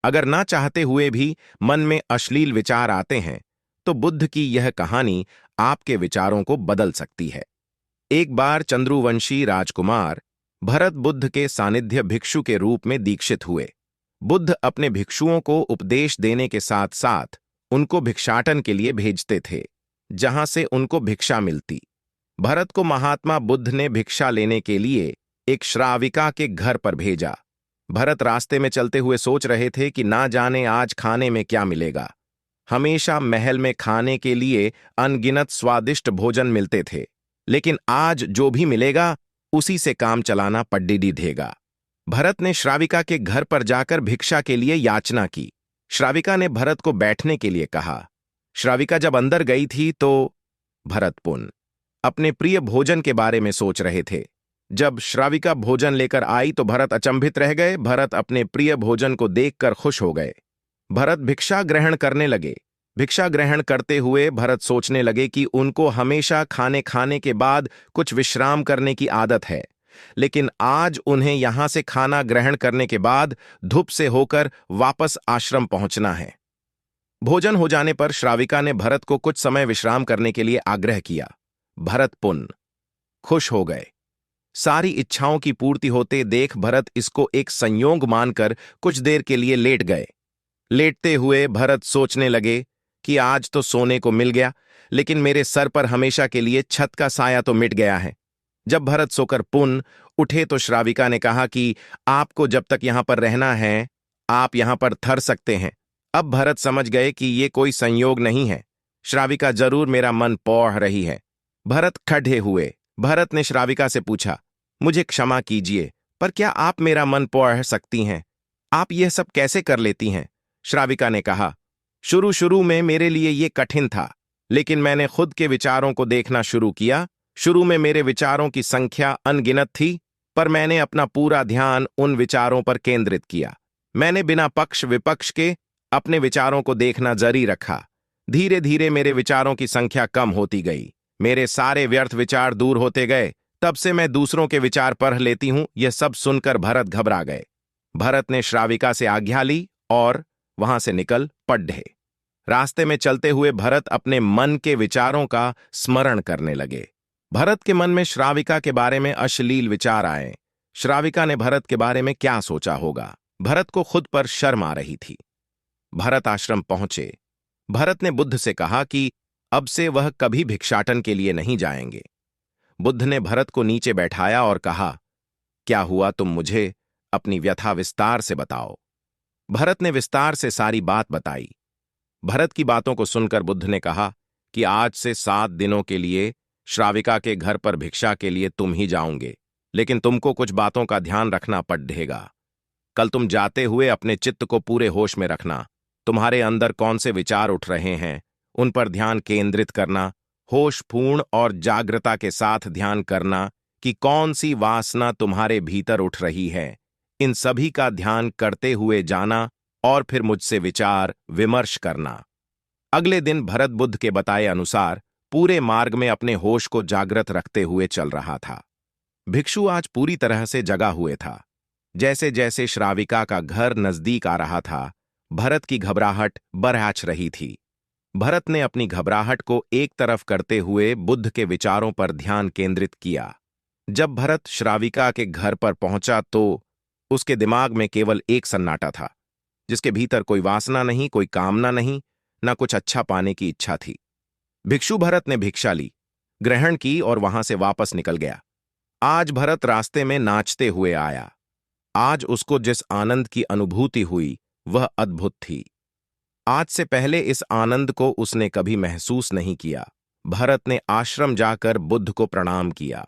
अगर ना चाहते हुए भी मन में अश्लील विचार आते हैं तो बुद्ध की यह कहानी आपके विचारों को बदल सकती है। एक बार चंद्रुवंशी राजकुमार भरत बुद्ध के सानिध्य भिक्षु के रूप में दीक्षित हुए। बुद्ध अपने भिक्षुओं को उपदेश देने के साथ साथ उनको भिक्षाटन के लिए भेजते थे, जहां से उनको भिक्षा मिलती। भरत को महात्मा बुद्ध ने भिक्षा लेने के लिए एक श्राविका के घर पर भेजा। भरत रास्ते में चलते हुए सोच रहे थे कि ना जाने आज खाने में क्या मिलेगा। हमेशा महल में खाने के लिए अनगिनत स्वादिष्ट भोजन मिलते थे, लेकिन आज जो भी मिलेगा उसी से काम चलाना पड्डिडी देगा। भरत ने श्राविका के घर पर जाकर भिक्षा के लिए याचना की। श्राविका ने भरत को बैठने के लिए कहा। श्राविका जब अंदर गई थी तो भरत पुन अपने प्रिय भोजन के बारे में सोच रहे थे। जब श्राविका भोजन लेकर आई तो भरत अचंभित रह गए। भरत अपने प्रिय भोजन को देखकर खुश हो गए। भरत भिक्षा ग्रहण करने लगे। भिक्षा ग्रहण करते हुए भरत सोचने लगे कि उनको हमेशा खाने के बाद कुछ विश्राम करने की आदत है, लेकिन आज उन्हें यहां से खाना ग्रहण करने के बाद धूप से होकर वापस आश्रम पहुंचना है। भोजन हो जाने पर श्राविका ने भरत को कुछ समय विश्राम करने के लिए आग्रह किया। भरत पुन खुश हो गए। सारी इच्छाओं की पूर्ति होते देख भरत इसको एक संयोग मानकर कुछ देर के लिए लेट गए। लेटते हुए भरत सोचने लगे कि आज तो सोने को मिल गया, लेकिन मेरे सर पर हमेशा के लिए छत का साया तो मिट गया है। जब भरत सोकर पुन उठे तो श्राविका ने कहा कि आपको जब तक यहां पर रहना है आप यहां पर ठहर सकते हैं। अब भरत समझ गए कि ये कोई संयोग नहीं है, श्राविका जरूर मेरा मन पौढ़ रही है। भरत खड़े हुए। भरत ने श्राविका से पूछा, मुझे क्षमा कीजिए, पर क्या आप मेरा मन पौढ़ सकती हैं? आप यह सब कैसे कर लेती हैं? श्राविका ने कहा, शुरू शुरू में मेरे लिए ये कठिन था, लेकिन मैंने खुद के विचारों को देखना शुरू किया। शुरू में मेरे विचारों की संख्या अनगिनत थी, पर मैंने अपना पूरा ध्यान उन विचारों पर केंद्रित किया। मैंने बिना पक्ष विपक्ष के अपने विचारों को देखना जारी रखा। धीरे धीरे मेरे विचारों की संख्या कम होती गई। मेरे सारे व्यर्थ विचार दूर होते गए। तब से मैं दूसरों के विचार पढ़ लेती हूं। यह सब सुनकर भरत घबरा गए। भरत ने श्राविका से आज्ञा ली और वहां से निकल पड़े। रास्ते में चलते हुए भरत अपने मन के विचारों का स्मरण करने लगे। भरत के मन में श्राविका के बारे में अश्लील विचार आए। श्राविका ने भरत के बारे में क्या सोचा होगा? भरत को खुद पर शर्म आ रही थी। भरत आश्रम पहुंचे। भरत ने बुद्ध से कहा कि अब से वह कभी भिक्षाटन के लिए नहीं जाएंगे। बुद्ध ने भरत को नीचे बैठाया और कहा, क्या हुआ, तुम मुझे अपनी व्यथा विस्तार से बताओ। भरत ने विस्तार से सारी बात बताई। भरत की बातों को सुनकर बुद्ध ने कहा कि आज से 7 दिनों के लिए श्राविका के घर पर भिक्षा के लिए तुम ही जाओगे, लेकिन तुमको कुछ बातों का ध्यान रखना पड़ेगा। कल तुम जाते हुए अपने चित्त को पूरे होश में रखना। तुम्हारे अंदर कौन से विचार उठ रहे हैं उन पर ध्यान केंद्रित करना। होशपूर्ण और जागृता के साथ ध्यान करना कि कौन सी वासना तुम्हारे भीतर उठ रही है। इन सभी का ध्यान करते हुए जाना और फिर मुझसे विचार विमर्श करना। अगले दिन भरत बुद्ध के बताए अनुसार पूरे मार्ग में अपने होश को जागृत रखते हुए चल रहा था। भिक्षु आज पूरी तरह से जगा हुए था। जैसे जैसे श्राविका का घर नजदीक आ रहा था, भरत की घबराहट बढ़ रही थी। भरत ने अपनी घबराहट को एक तरफ करते हुए बुद्ध के विचारों पर ध्यान केंद्रित किया। जब भरत श्राविका के घर पर पहुंचा तो उसके दिमाग में केवल एक सन्नाटा था, जिसके भीतर कोई वासना नहीं, कोई कामना नहीं, न कुछ अच्छा पाने की इच्छा थी। भिक्षु भरत ने भिक्षा ली, ग्रहण की और वहां से वापस निकल गया। आज भरत रास्ते में नाचते हुए आया। आज उसको जिस आनंद की अनुभूति हुई वह अद्भुत थी। आज से पहले इस आनंद को उसने कभी महसूस नहीं किया। भरत ने आश्रम जाकर बुद्ध को प्रणाम किया।